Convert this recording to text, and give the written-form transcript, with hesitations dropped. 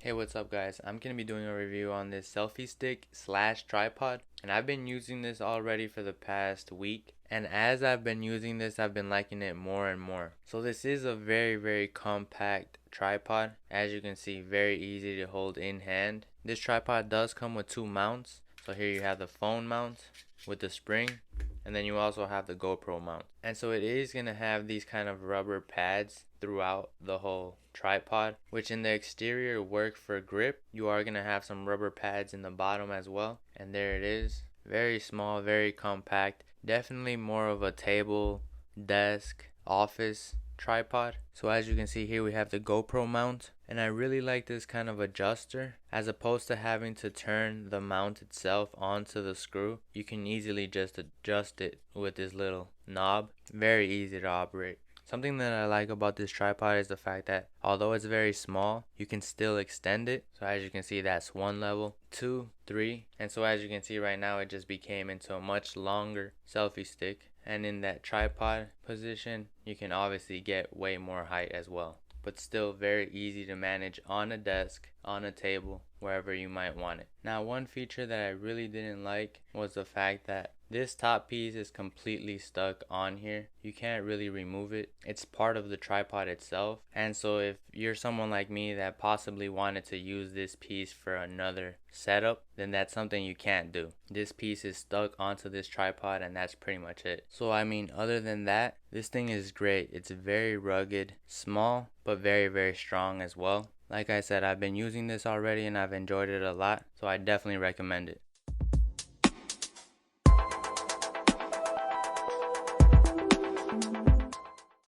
Hey, what's up guys? I'm going to be doing a review on this selfie stick slash tripod, and I've been using this already for the past week, and as I've been using this I've been liking it more and more. So this is a very compact tripod. As you can see, very easy to hold in hand. This tripod does come with two mounts. So here you have the phone mount with the spring, and then you also have the GoPro mount. And so it is going to have these kind of rubber pads throughout the whole tripod, which in the exterior work for grip. You are going to have some rubber pads in the bottom as well. And there it is. Very small, very compact. Definitely more of a table, desk, office tripod. So as you can see here, we have the GoPro mount, and I really like this kind of adjuster. As opposed to having to turn the mount itself onto the screw, you can easily just adjust it with this little knob. Very easy to operate. Something that I like about this tripod is the fact that although it's very small, you can still extend it. So as you can see, that's one level, 2, 3, and so as you can see right now, it just became into a much longer selfie stick. And in that tripod position, you can obviously get way more height as well, but still very easy to manage on a desk, on a table, wherever you might want it. Now, one feature that I really didn't like was the fact that this top piece is completely stuck on here. You can't really remove it. It's part of the tripod itself. And so if you're someone like me that possibly wanted to use this piece for another setup, then that's something you can't do. This piece is stuck onto this tripod, and that's pretty much it. So I mean, other than that, this thing is great. It's very rugged, small, but very strong as well. Like I said, I've been using this already and I've enjoyed it a lot, so I definitely recommend it.